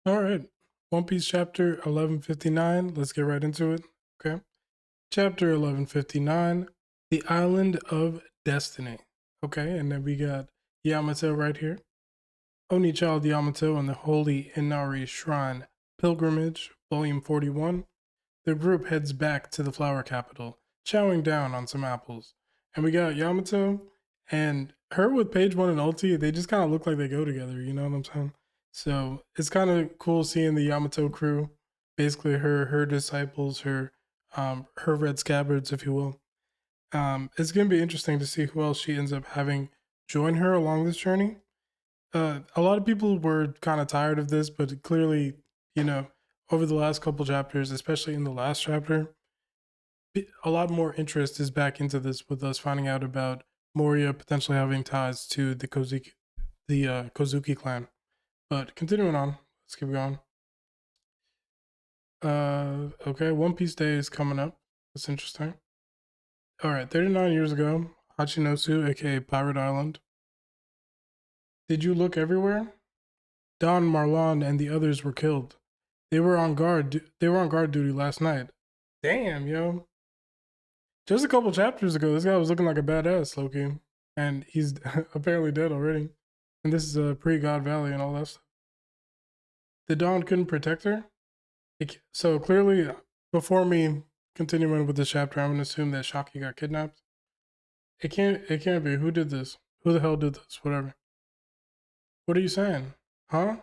All right. One Piece chapter 1159. Let's get right into it. Okay. Chapter 1159, The Island of Destiny. Okay. And then we got Yamato right here. Oni Child Yamato and the Holy Inari Shrine Pilgrimage, Volume 41. The group heads back to the flower capital, chowing down on some apples. And we got Yamato and her with Page One and Ulti. They just kind of look like they go together. You know what I'm saying? So it's kind of cool seeing the Yamato crew, basically her disciples, her red scabbards, if you will. It's gonna be interesting to see who else she ends up having join her along this journey. A lot of people were kind of tired of this, but clearly, you know, over the last couple chapters, especially in the last chapter, a lot more interest is back into this with us finding out about Moria potentially having ties to the Kozuki clan. But continuing on, let's keep going. Okay, One Piece Day is coming up. That's interesting. All right, 39 years ago, Hachinosu, aka Pirate Island. Did you look everywhere? Don Marlon and the others were killed. They were on guard. They were on guard duty last night. Damn, yo. Just a couple chapters ago, this guy was looking like a badass, Loki, and he's apparently dead already. And this is pre-God Valley and all that stuff. The Dawn couldn't protect her. So clearly, before me continuing with this chapter, I'm gonna assume that Shaki got kidnapped. It can't. It can't be. Who did this? Who the hell did this? Whatever. What are you saying? Huh?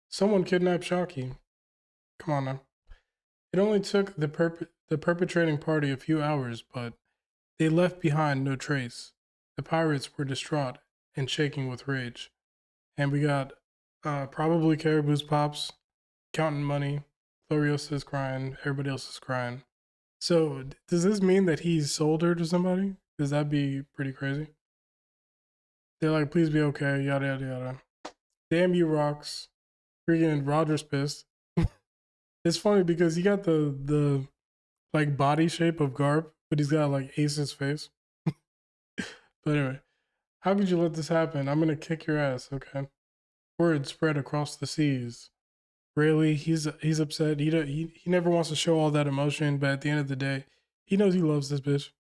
Someone kidnapped Shaki. Come on now. It only took the perpetrating party a few hours, but they left behind no trace. The pirates were distraught and shaking with rage. And we got probably Caribou's pops counting money. Gloriosa's crying. Everybody else is crying. So does this mean that he sold her to somebody? Because that'd be pretty crazy. They're like, please be okay, yada yada yada. Damn you, rocks. Freaking Roger's pissed. It's funny because he got the like body shape of Garp, but he's got like Ace's face. But anyway, how could you let this happen? I'm gonna kick your ass, okay? Word spread across the seas. Rayleigh, he's upset. He never wants to show all that emotion, but at the end of the day, he knows he loves this bitch.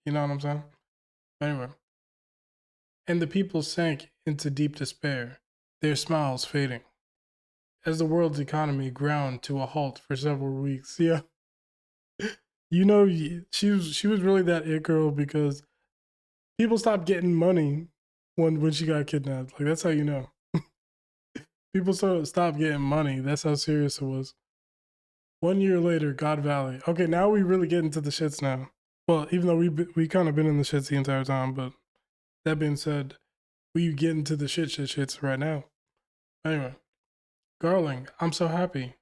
You know what I'm saying? Anyway, and the people sank into deep despair, their smiles fading, as the world's economy ground to a halt for several weeks. Yeah, you know, she was really that it girl because people stopped getting money when she got kidnapped. Like that's how you know. People stopped getting money. That's how serious it was. 1 year later, God Valley. Okay, now we really get into the shits now. Well, even though we kind of been in the shits the entire time, but that being said, we get into the shits right now. Anyway, Garling, I'm so happy.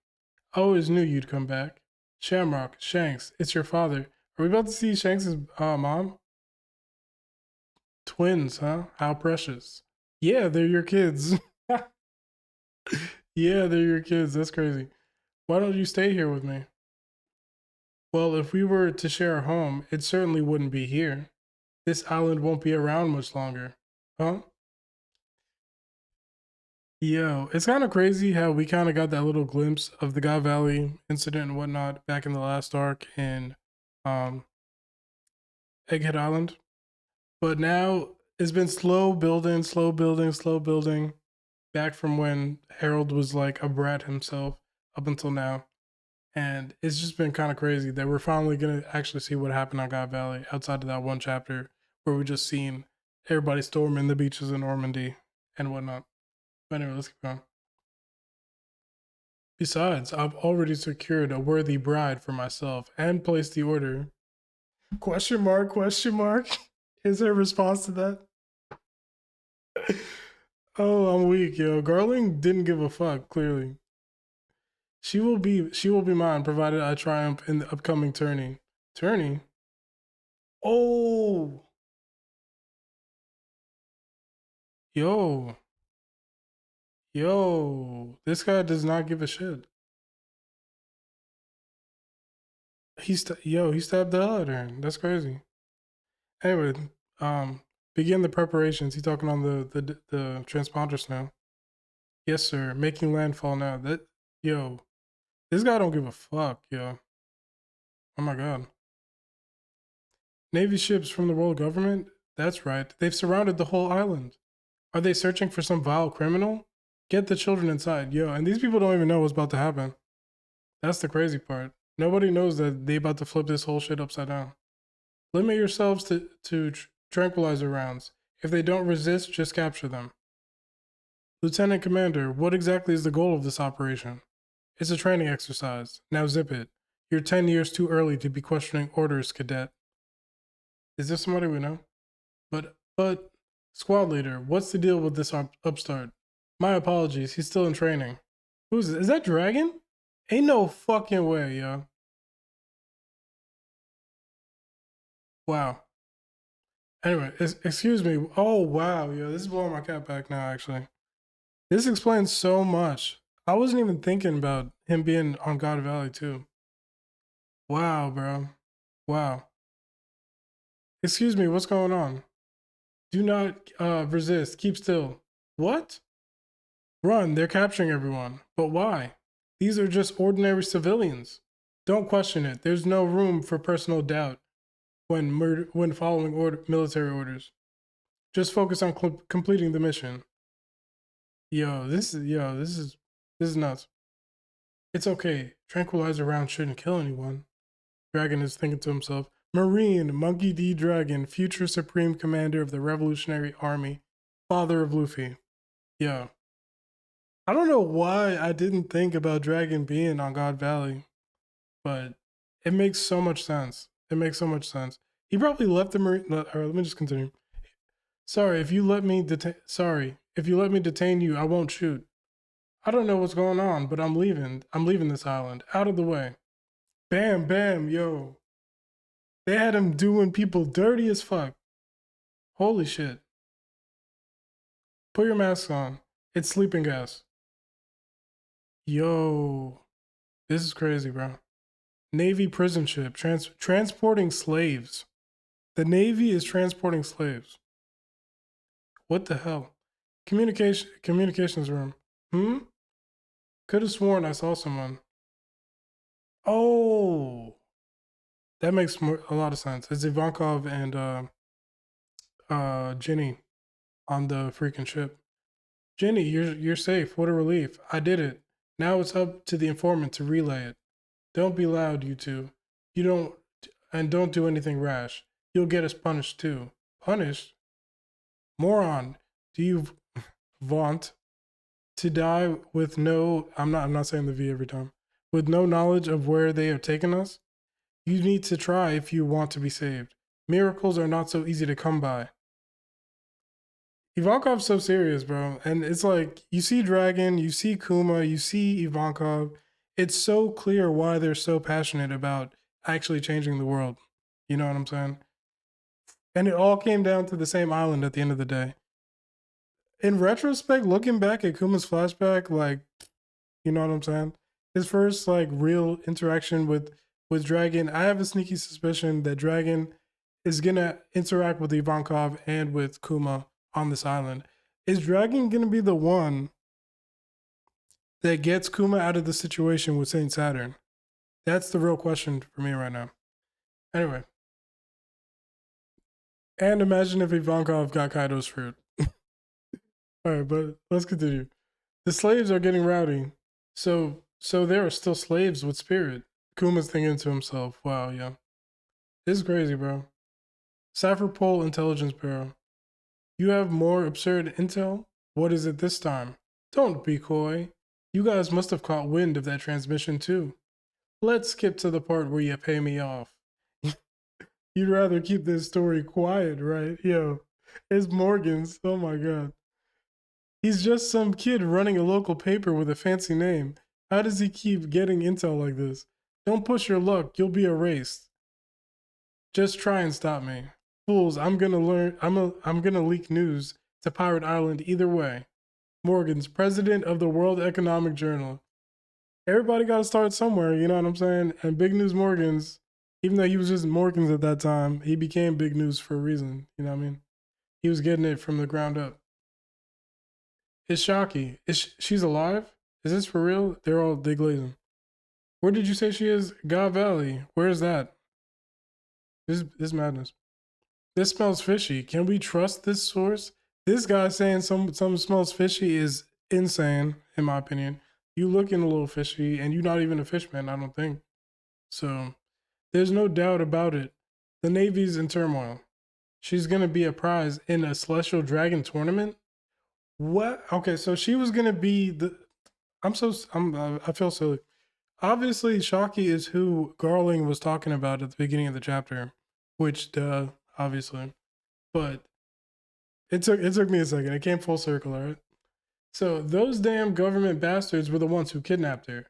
I always knew you'd come back. Shamrock, Shanks, it's your father. Are we about to see Shanks' mom? Twins, huh? How precious. Yeah, they're your kids. Yeah, they're your kids. That's crazy. Why don't you stay here with me? Well, if we were to share a home, it certainly wouldn't be here. This island won't be around much longer. Huh? Yo, it's kind of crazy how we kind of got that little glimpse of the God Valley incident and whatnot back in the last arc in um, Egghead Island. But now it's been slow building, slow building, slow building. Back from when Harold was like a brat himself up until now. And it's just been kind of crazy that we're finally going to actually see what happened on God Valley outside of that one chapter where we just seen everybody storming the beaches in Normandy and whatnot. But anyway, let's keep going. Besides, I've already secured a worthy bride for myself and placed the order. Question mark, question mark. Is there a response to that? Oh, I'm weak, yo. Garling didn't give a fuck, clearly. She will be mine, provided I triumph in the upcoming tourney. Tourney? Oh, yo, yo, this guy does not give a shit. He stabbed the hell out of her. That's crazy. Anyway, um, begin the preparations. He's talking on the transponders now. Yes, sir. Making landfall now. That Yo, this guy don't give a fuck, yo. Oh my god. Navy ships from the world government? That's right. They've surrounded the whole island. Are they searching for some vile criminal? Get the children inside, yo. And these people don't even know what's about to happen. That's the crazy part. Nobody knows that they about to flip this whole shit upside down. Limit yourselves to tranquilizer rounds. If they don't resist, just capture them. Lieutenant Commander, what exactly is the goal of this operation? It's a training exercise. Now zip it. You're 10 years too early to be questioning orders, cadet. Is this somebody we know? But, squad leader, what's the deal with this upstart? My apologies, he's still in training. Who's it? Is that Dragon? Ain't no fucking way, yo. Wow. Anyway, excuse me. Oh, wow, yo. This is blowing my cap back now, actually. This explains so much. I wasn't even thinking about him being on God Valley, too. Wow, bro. Wow. Excuse me, what's going on? Do not resist. Keep still. What? Run, they're capturing everyone. But why? These are just ordinary civilians. Don't question it. There's no room for personal doubt when following military orders. Just focus on completing the mission. This is nuts. It's okay. Tranquilizer round shouldn't kill anyone. Dragon is thinking to himself. Marine, Monkey D. Dragon, future Supreme Commander of the Revolutionary Army, father of Luffy. Yo. I don't know why I didn't think about Dragon being on God Valley, but it makes so much sense. It makes so much sense. He probably left the Marine. All right, let me just continue. Sorry, if you let me detain you, I won't shoot. I don't know what's going on, but I'm leaving. I'm leaving this island. Out of the way. Bam, bam, yo. They had him doing people dirty as fuck. Holy shit. Put your mask on. It's sleeping gas. Yo. This is crazy, bro. Navy prison ship transporting slaves. The Navy is transporting slaves. What the hell? Communications room. Could have sworn I saw someone. Oh, that makes a lot of sense. It's Ivankov and Jenny on the freaking ship. Jenny, you're safe. What a relief. I did it. Now it's up to the informant to relay it. Don't be loud, you two. Don't do anything rash. You'll get us punished too. Punished? Moron. Do you vaunt to die with no, I'm not saying the V every time, with no knowledge of where they have taken us? You need to try if you want to be saved. Miracles are not so easy to come by. Ivankov's so serious, bro. And it's like, you see Dragon, you see Kuma, you see Ivankov. It's so clear why they're so passionate about actually changing the world. You know what I'm saying? And it all came down to the same island at the end of the day. In retrospect, looking back at Kuma's flashback, like, you know what I'm saying? His first like real interaction with Dragon, I have a sneaky suspicion that Dragon is gonna interact with Ivankov and with Kuma on this island. Is Dragon gonna be the one that gets Kuma out of the situation with Saint Saturn? That's the real question for me right now. Anyway. And imagine if Ivankov got Kaido's fruit. Alright, but let's continue. The slaves are getting rowdy. So there are still slaves with spirit. Kuma's thinking to himself, wow, yeah. This is crazy, bro. Cypher Pole Intelligence Bureau. You have more absurd intel? What is it this time? Don't be coy. You guys must have caught wind of that transmission too. Let's skip to the part where you pay me off. You'd rather keep this story quiet, right? Yo, it's Morgan's. Oh my god. He's just some kid running a local paper with a fancy name. How does he keep getting intel like this? Don't push your luck, you'll be erased. Just try and stop me. Fools, I'm gonna leak news to Pirate Island either way. Morgan's president of the World Economic Journal. Everybody gotta start somewhere, you know what I'm saying? And Big News Morgan's, even though he was just Morgan's at that time, he became Big News for a reason, you know what I mean? He was getting it from the ground up. Is Shocky, she's alive? Is this for real? They're all glazing. Where did you say she is? God Valley. Where is that? This madness. This smells fishy. Can we trust this source? This guy saying some smells fishy is insane, in my opinion. You looking a little fishy, and you're not even a fishman, I don't think. So there's no doubt about it. The Navy's in turmoil. She's gonna be a prize in a Celestial Dragon tournament. What? Okay, so she was gonna be the. I feel silly. Obviously, Shocky is who Garling was talking about at the beginning of the chapter, which, obviously. But it took me a second. It came full circle, all right? So those damn government bastards were the ones who kidnapped her.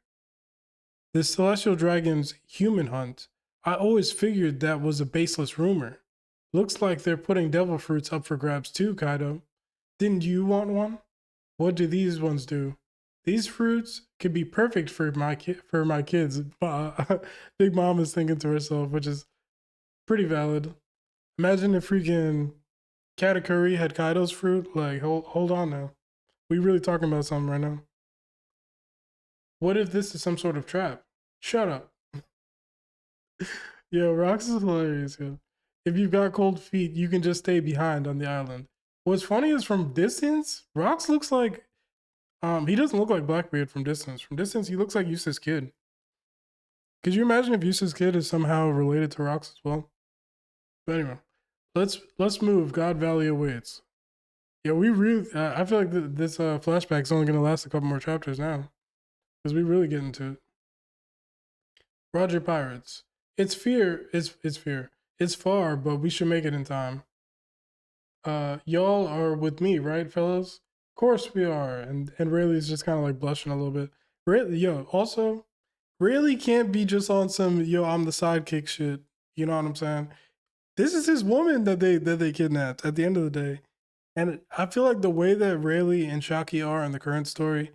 The Celestial Dragon's human hunt. I always figured that was a baseless rumor. Looks like they're putting devil fruits up for grabs too, Kaido. Didn't you want one? What do these ones do? These fruits could be perfect for my kids. Big Mom is thinking to herself, which is pretty valid. Imagine if freaking Katakuri had Kaido's fruit. Like, hold on now. We really talking about something right now. What if this is some sort of trap? Shut up. Yo, Rox is hilarious, yo. If you've got cold feet, you can just stay behind on the island. What's funny is from distance, Rox looks like he doesn't look like Blackbeard from distance. From distance, he looks like Eustace Kid. Could you imagine if Eustace Kid is somehow related to Rox as well? But anyway, let's move. God Valley awaits. Yeah, we really. I feel like this flashback is only gonna last a couple more chapters now, because we really get into it. Roger Pirates. It's fear. It's fear. It's far, but we should make it in time. Y'all are with me, right, fellas? Of course we are. And Rayleigh's just kind of like blushing a little bit. Also, Rayleigh can't be just on some I'm the sidekick shit. You know what I'm saying? This is his woman that they kidnapped at the end of the day. And I feel like the way that Rayleigh and Shocky are in the current story,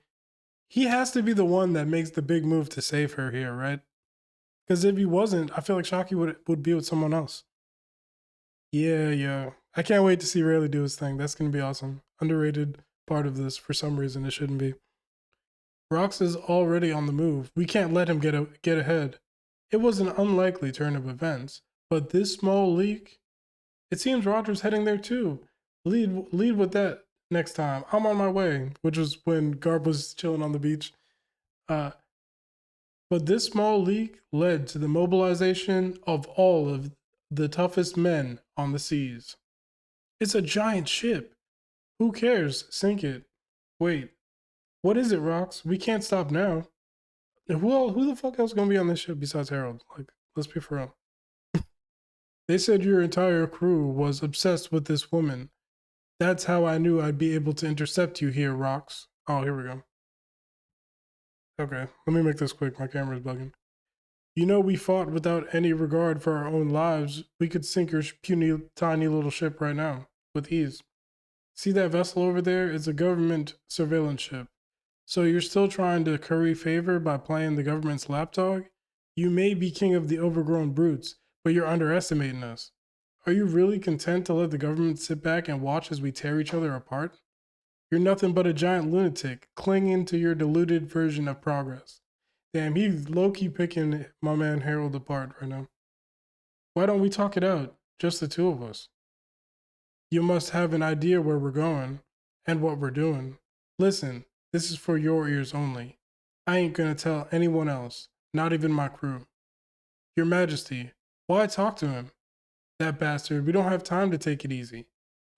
he has to be the one that makes the big move to save her here, right? Because if he wasn't, I feel like Shocky would be with someone else. Yeah. I can't wait to see Rayleigh do his thing. That's gonna be awesome. Underrated part of this for some reason. It shouldn't be. Rox is already on the move. We can't let him get ahead. It was an unlikely turn of events, but this small leak. It seems Roger's heading there too. Lead with that next time. I'm on my way, which was when Garb was chilling on the beach. But this small leak led to the mobilization of all of the toughest men on the seas. It's a giant ship. Who cares? Sink it. Wait, what is it, Rox? We can't stop now. Who the fuck else gonna be on this ship besides Harold? Like, let's be for real. They said your entire crew was obsessed with this woman. That's how I knew I'd be able to intercept you here, Rox. Oh, here we go. Okay, let me make this quick. My camera's bugging. You know, we fought without any regard for our own lives. We could sink your puny, tiny little ship right now with ease. See that vessel over there? It's a government surveillance ship. So you're still trying to curry favor by playing the government's lapdog? You may be king of the overgrown brutes, but you're underestimating us. Are you really content to let the government sit back and watch as we tear each other apart? You're nothing but a giant lunatic, clinging to your deluded version of progress. Damn, he's low-key picking my man Harold apart right now. Why don't we talk it out? Just the two of us. You must have an idea where we're going and what we're doing. Listen, this is for your ears only. I ain't gonna tell anyone else, not even my crew. Your Majesty, why talk to him? That bastard, we don't have time to take it easy.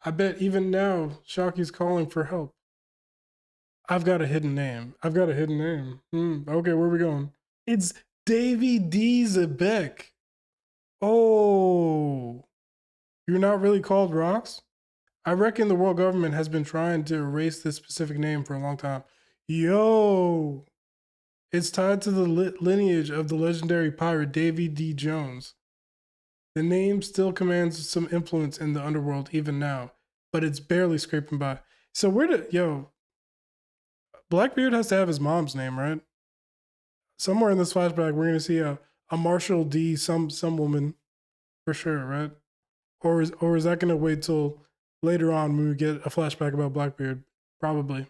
I bet even now, Shocky's calling for help. I've got a hidden name. Okay, where are we going? It's Davy D. Zebek. Oh, you're not really called Rox? I reckon the world government has been trying to erase this specific name for a long time. Yo, it's tied to the lineage of the legendary pirate Davy D. Jones. The name still commands some influence in the underworld even now, but it's barely scraping by. So Blackbeard has to have his mom's name, right? Somewhere in this flashback, we're gonna see a Marshall D. some woman for sure, right? Or is that gonna wait till later on when we get a flashback about Blackbeard? Probably.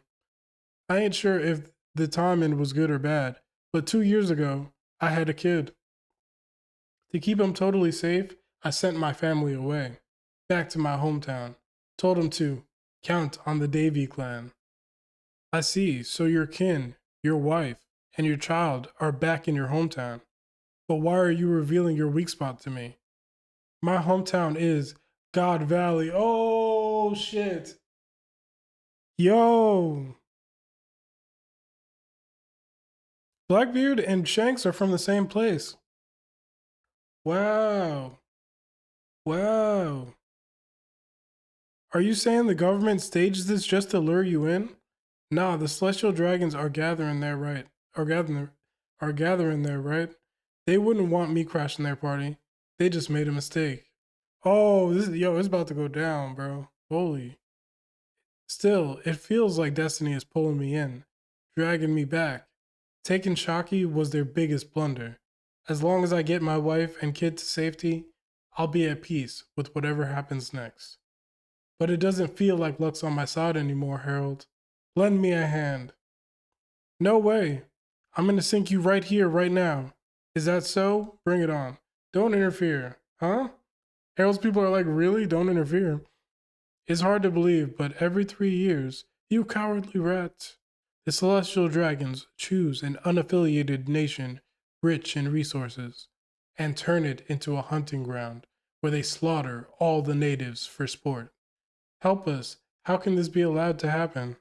I ain't sure if the timing was good or bad, but 2 years ago, I had a kid. To keep him totally safe, I sent my family away, back to my hometown. Told him to count on the Davy clan. I see, so your kin, your wife, and your child are back in your hometown. But why are you revealing your weak spot to me? My hometown is God Valley. Oh, shit. Yo. Blackbeard and Shanks are from the same place. Wow. Wow. Are you saying the government staged this just to lure you in? Nah, the celestial dragons are gathering there, right? Are gathering there, right? They wouldn't want me crashing their party. They just made a mistake. Oh, it's about to go down, bro. Holy. Still, it feels like destiny is pulling me in, dragging me back. Taking Shocky was their biggest blunder. As long as I get my wife and kid to safety, I'll be at peace with whatever happens next. But it doesn't feel like luck's on my side anymore, Harold. Lend me a hand. No way. I'm gonna sink you right here, right now. Is that so? Bring it on. Don't interfere. Huh? Harold's people are like, really? Don't interfere. It's hard to believe, but every 3 years, you cowardly rat, the celestial dragons choose an unaffiliated nation rich in resources and turn it into a hunting ground where they slaughter all the natives for sport. Help us. How can this be allowed to happen?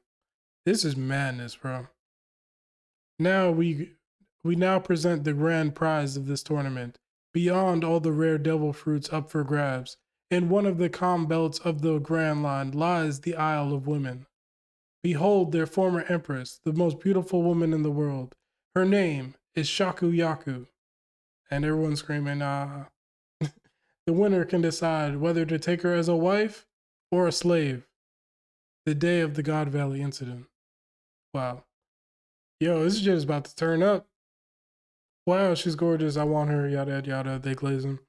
This is madness, bro. Now we now present the grand prize of this tournament, beyond all the rare devil fruits up for grabs. In one of the calm belts of the Grand Line lies the Isle of Women. Behold their former empress, the most beautiful woman in the world. Her name is Shaku Yaku. And everyone's screaming, ah. The winner can decide whether to take her as a wife or a slave. The day of the God Valley incident. Wow. Yo, this shit is about to turn up. Wow, she's gorgeous. I want her. Yada yada. They glazing.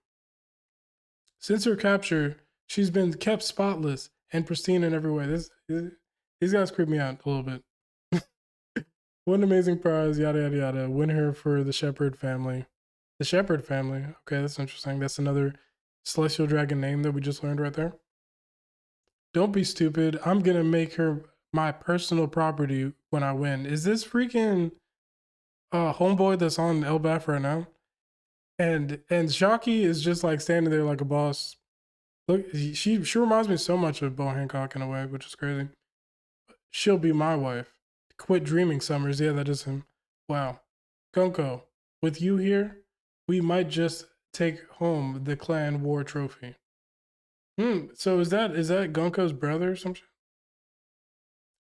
Since her capture, she's been kept spotless and pristine in every way. These guys creep me out a little bit. What an amazing prize. Yada yada yada. Win her for the Shepherd family. The Shepherd family. Okay, that's interesting. That's another celestial dragon name that we just learned right there. Don't be stupid. I'm gonna make her my personal property when I win. Is this freaking homeboy that's on Elbaf right now? And Shocky is just like standing there like a boss. Look, she reminds me so much of Bo Hancock in a way, which is crazy. She'll be my wife. Quit dreaming, Summers. Yeah, that is him. Wow. Gunko, with you here, we might just take home the clan war trophy. So is that Gunko's brother or some shit?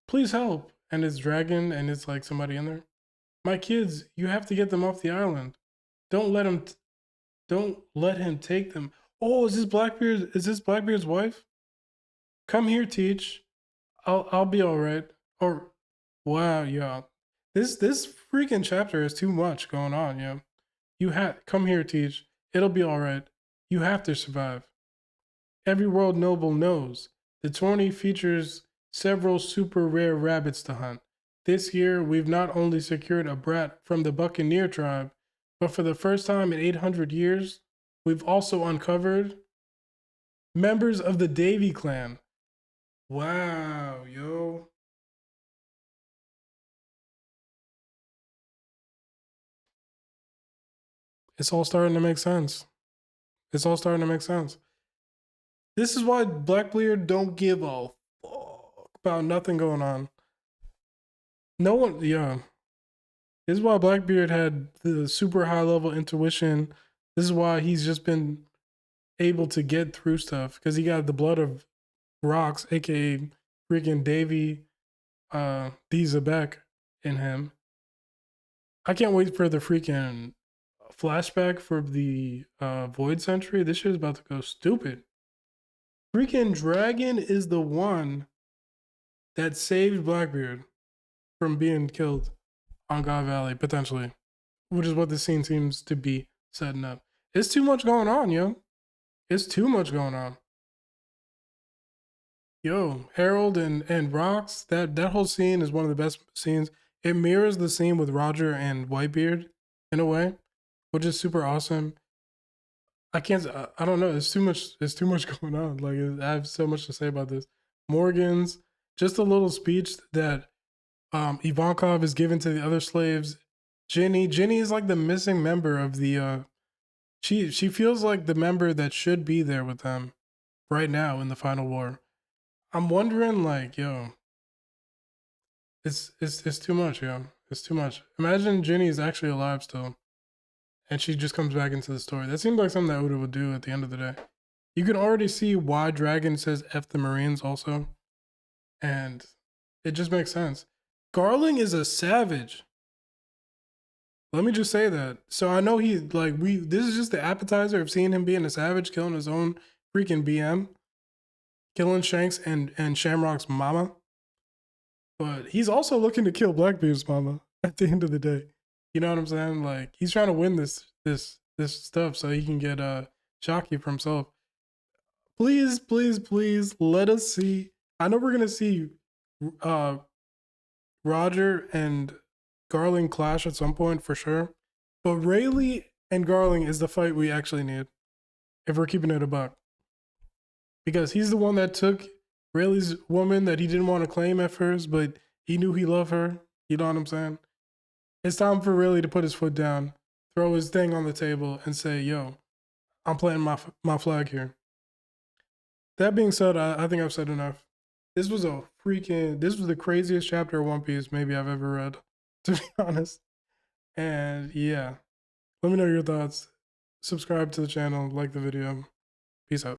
Please help. And it's Dragon and it's like somebody in there. My kids, you have to get them off the island. Don't let him don't let him take them. Oh, is this Blackbeard's wife? Come here, Teach. I'll be all right. Or wow, yeah. This freaking chapter is too much going on, yeah. Come here, Teach. It'll be all right. You have to survive. Every world noble knows the tourney features several super rare rabbits to hunt. This year, we've not only secured a brat from the Buccaneer tribe, but for the first time in 800 years, we've also uncovered members of the Davy clan. Wow, yo. It's all starting to make sense. It's all starting to make sense. This is why Blackbeard don't give a fuck about nothing going on. No one, yeah. This is why Blackbeard had the super high level intuition. This is why he's just been able to get through stuff because he got the blood of rocks, aka freaking Davy Zabek in him. I can't wait for the freaking flashback for the Void Century. This shit is about to go stupid. Freaking Dragon is the one that saved Blackbeard from being killed on God Valley, potentially, which is what the scene seems to be setting up. It's too much going on, yo. It's too much going on. Yo, Harold and Rox, that whole scene is one of the best scenes. It mirrors the scene with Roger and Whitebeard in a way, which is super awesome. I can't. I don't know. It's too much. It's too much going on. Like I have so much to say about this. Morgan's just a little speech that Ivankov is given to the other slaves. Jenny is like the missing member of the. She feels like the member that should be there with them right now in the final war. I'm wondering, like, yo, it's too much, yo. It's too much. Imagine Jenny is actually alive still, and she just comes back into the story. That seems like something that Oda would do at the end of the day. You can already see why Dragon says F the Marines also, and it just makes sense. Garling is a savage. Let me just say that. So I know he like we. This is just the appetizer of seeing him being a savage, killing his own freaking BM, killing Shanks and Shamrock's mama. But he's also looking to kill Blackbeard's mama at the end of the day. You know what I'm saying? Like he's trying to win this stuff so he can get Shocky for himself. Please, please, please let us see. I know we're gonna see Roger and Garling clash at some point for sure. But Rayleigh and Garling is the fight we actually need if we're keeping it a buck. Because he's the one that took Rayleigh's woman that he didn't want to claim at first, but he knew he loved her. You know what I'm saying? It's time for Rayleigh to put his foot down, throw his thing on the table, and say, yo, I'm planting my flag here. That being said, I think I've said enough. This was the craziest chapter of One Piece maybe I've ever read, to be honest. And yeah, let me know your thoughts. Subscribe to the channel, like the video. Peace out.